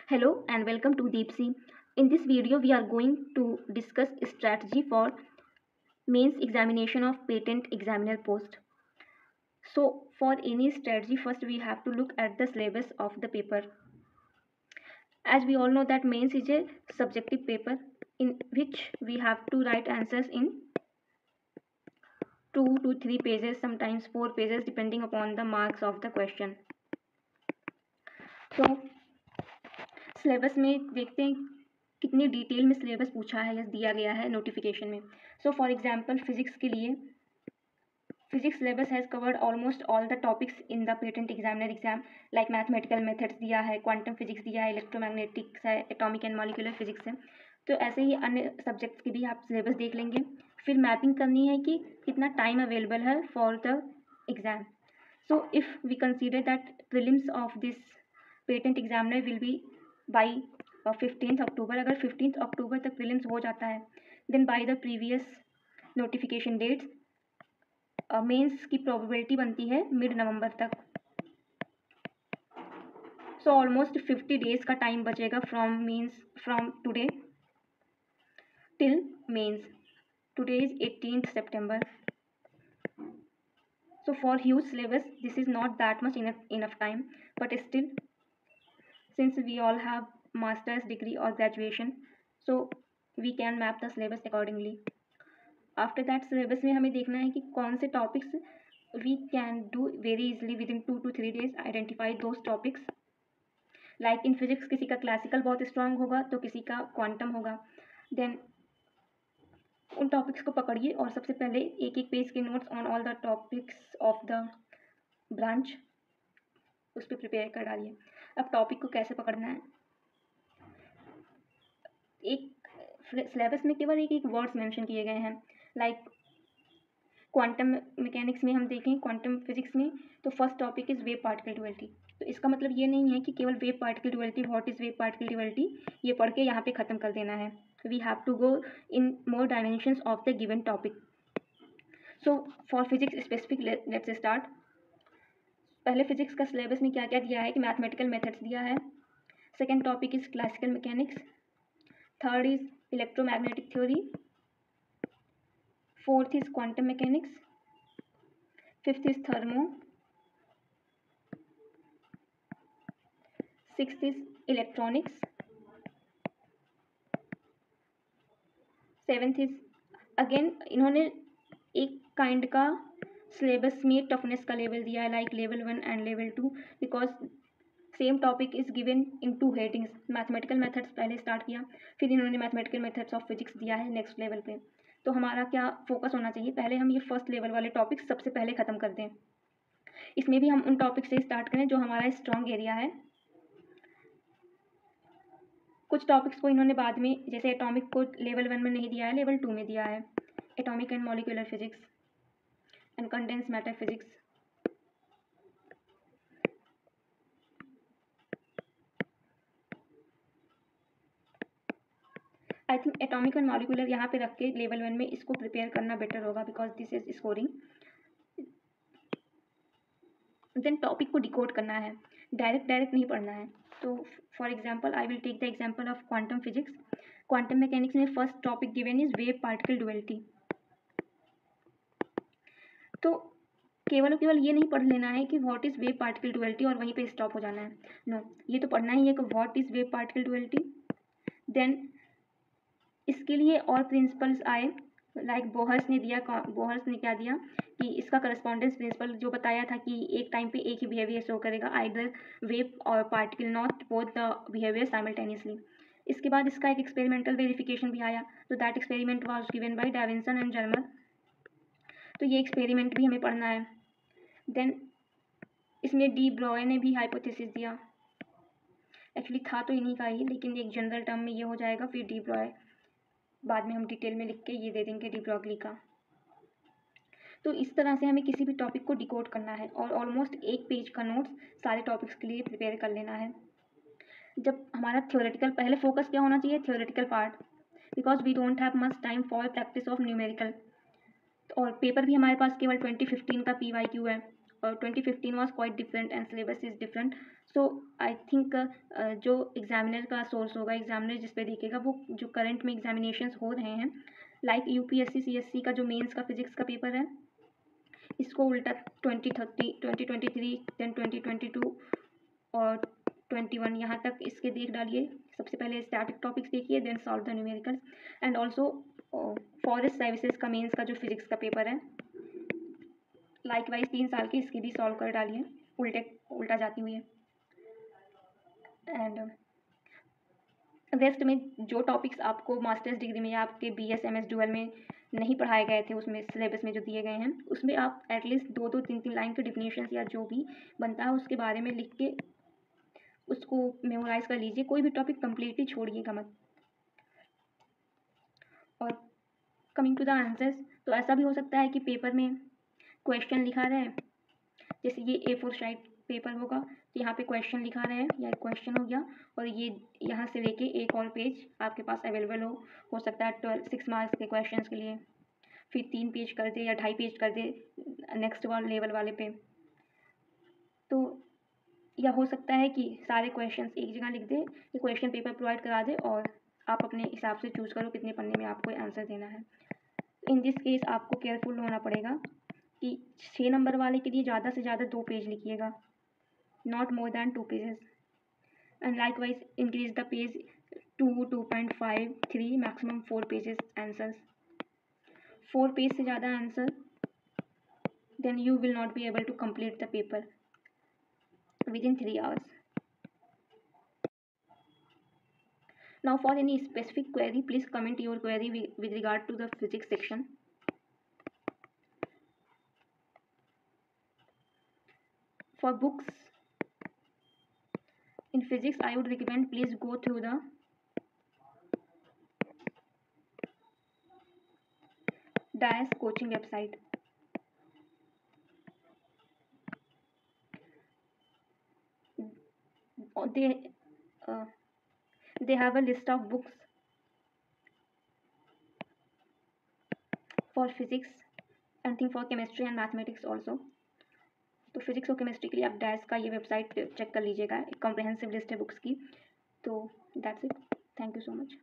Hello and welcome to Deepsi. In this video, we are going to discuss strategy for mains examination of patent examiner post. So, for any strategy, first we have to look at the syllabus of the paper. As we all know that mains is a subjective paper in which we have to write answers in 2 to 3 pages, sometimes 4 pages, depending upon the marks of the question. So, syllabus में देखते हैं कितनी detail में syllabus पूछा है या दिया गया है नोटिफिकेशन में. सो फॉर एग्जांपल फिजिक्स के लिए physics syllabus has covered almost all the topics in the patent examiner exam. Like mathematical methods दिया है, क्वांटम फिजिक्स दिया है, इलेक्ट्रोमैग्नेटिक्स है, एटॉमिक एंड मॉलिक्यूलर फिजिक्स है. तो ऐसे ही अन्य सब्जेक्ट्स के भी आप सिलेबस देख लेंगे. फिर मैपिंग करनी है कि कितना टाइम अवेलेबल है for the exam. So if we consider that prelims of this patent examiner will be by 15 October. अगर 15 अक्टूबर तक प्रीलिम्स हो जाता है then by the previous notification dates mains की प्रोबेबिलिटी बनती है मिड नवंबर तक. सो ऑलमोस्ट 50 डेज का टाइम बचेगा from today till mains. Today is 18th September. So for huge syllabus this is not that much enough time, but still since we all have master's degree or graduation so we can map the syllabus accordingly. After that syllabus में हमें देखना है कि कौन से topics we can do very easily within 2 to 3 days. Identify those topics. Like in physics किसी का classical बहुत स्ट्रांग होगा तो किसी का क्वांटम होगा. देन उन टॉपिक्स को पकड़िए और सबसे पहले एक एक पेज के notes on all the topics of the branch उस पर प्रिपेयर कर डालिए. अब टॉपिक को कैसे पकड़ना है, एक सिलेबस में केवल एक एक वर्ड्स मेंशन किए गए हैं. लाइक क्वांटम मैकेनिक्स में हम देखें, क्वांटम फिजिक्स में तो first topic is wave particle duality. तो इसका मतलब ये नहीं है कि केवल wave particle duality, what is wave particle duality, ये पढ़ के यहाँ पे ख़त्म कर देना है. We have to go in more dimensions of the given topic. So for physics specific let's start. पहले फिजिक्स का सिलेबस में क्या क्या दिया है कि मैथमेटिकल मेथड्स दिया है. Second topic is classical mechanics. Third is electromagnetic theory. Fourth is quantum mechanics. Fifth is thermo. Sixth is electronics. Seventh is again इन्होंने एक काइंड का सिलेबस में टफनेस का लेवल दिया है like level 1 and level 2 because same topic is given in 2 headings. Mathematical methods पहले start किया, फिर इन्होंने मैथमेटिकल मेथड्स ऑफ फिजिक्स दिया है नेक्स्ट लेवल पे. तो हमारा क्या फोकस होना चाहिए, पहले हम ये फर्स्ट लेवल वाले टॉपिक्स सबसे पहले ख़त्म कर दें. इसमें भी हम उन टॉपिक से स्टार्ट करें जो हमारा स्ट्रॉन्ग एरिया है. कुछ टॉपिक्स को इन्होंने बाद में, जैसे एटॉमिक को लेवल 1 में नहीं दिया है, लेवल 2 में दिया है. Atomic and molecular physics and condense matter physics. I think atomic and molecular यहाँ पे रख के लेवल 1 में इसको प्रिपेयर करना बेटर होगा because this is scoring. Then topic को डिकोड करना है, डायरेक्ट नहीं पढ़ना है. तो for example I will take the example of quantum physics. Quantum mechanics में first topic given is wave particle duality. तो केवल ये नहीं पढ़ लेना है कि what is wave particle duality और वहीं पे स्टॉप हो जाना है. नो, ये तो पढ़ना ही है कि what is wave particle duality. Then इसके लिए और प्रिंसिपल्स आए लाइक बोहर्स ने क्या दिया कि इसका करस्पॉन्डेंस प्रिंसिपल जो बताया था कि एक टाइम पे एक ही बिहेवियर शो करेगा, आइदर वेव और particle, not both the behaviour simultaneously. इसके बाद इसका एक एक्सपेरिमेंटल वेरिफिकेशन भी आया. तो that experiment was given by Davisson and Germer. तो ये एक्सपेरिमेंट भी हमें पढ़ना है. देन इसमें डी ब्रॉय ने भी हाइपोथेसिस दिया. एक्चुअली था तो इन्हीं का ही, लेकिन एक जनरल टर्म में ये हो जाएगा. फिर डी ब्रॉय बाद में हम डिटेल में लिख के ये दे देंगे डी ब्रॉगली का. तो इस तरह से हमें किसी भी टॉपिक को डिकोड करना है और ऑलमोस्ट एक पेज का नोट्स सारे टॉपिक्स के लिए प्रिपेयर कर लेना है. जब हमारा थ्योरेटिकल, पहले फोकस क्या होना चाहिए, theoretical part, because we don't have much time for practice of numerical. और पेपर भी हमारे पास केवल 2015 का PYQ है और 2015 was quite different and syllabus is different. So I think जो एग्जामिनर का सोर्स होगा, एग्जामिनर जिस पे देखेगा, वो जो करंट में एग्जामिनेशंस हो रहे हैं, लाइक यूपीएससी सीएससी का जो मेंस का फिजिक्स का पेपर है, इसको उल्टा 2030 2023 देन 2022 और 21 यहाँ तक इसके देख डालिए. सबसे पहले स्टैटिक टॉपिक्स देखिए, then solve the numericals. And also forest services का मेंस का जो फिजिक्स का पेपर है, लाइक वाइज 3 साल की इसकी भी सॉल्व कर डालिए उल्टा जाती हुई है. एंड रेस्ट में जो टॉपिक्स आपको मास्टर्स डिग्री में या आपके BS MS डुअल में नहीं पढ़ाए गए थे, उसमें सिलेबस में जो दिए गए हैं, उसमें आप एटलीस्ट 2-2 3-3 लाइन के डिफिनेशंस या जो भी बनता है उसके बारे में लिख के उसको मेमोराइज कर लीजिए. कोई भी टॉपिक कंप्लीटली छोड़िएगा मत. और कमिंग टू द आंसर्स, तो ऐसा भी हो सकता है कि पेपर में क्वेश्चन लिखा रहे, जैसे ये A4 साइड पेपर होगा तो यहाँ पे क्वेश्चन लिखा रहे हैं या क्वेश्चन हो गया, और ये यहाँ से लेके एक और पेज आपके पास अवेलेबल हो सकता है 6 मार्क्स के क्वेश्चन के लिए, फिर 3 पेज कर दे या 2.5 पेज कर दे नेक्स्ट लेवल वाले पे. तो या हो सकता है कि सारे क्वेश्चंस एक जगह लिख दे, ये क्वेश्चन पेपर प्रोवाइड करा दे और आप अपने हिसाब से चूज़ करो कितने पन्ने में आपको आंसर देना है. इन दिस केस आपको केयरफुल होना पड़ेगा कि 6 नंबर वाले के लिए ज़्यादा से ज़्यादा 2 पेज लिखिएगा, not more than 2 pages. And like wise increase the page 2.5 3 maximum 4 pages answers. 4 page से ज़्यादा answer, then you will not be able to complete the paper within 3 hours. Now for any specific query, please comment your query with regard to the physics section. For books in physics, I would recommend please go through the DIAS coaching website. They have a list of books for physics and think for chemistry and mathematics also. तो physics और chemistry के लिए आप dash का ये website check कर लीजिएगा, एक कॉम्प्रिहेंसिव लिस्ट है बुक्स की. तो that's it. Thank you so much.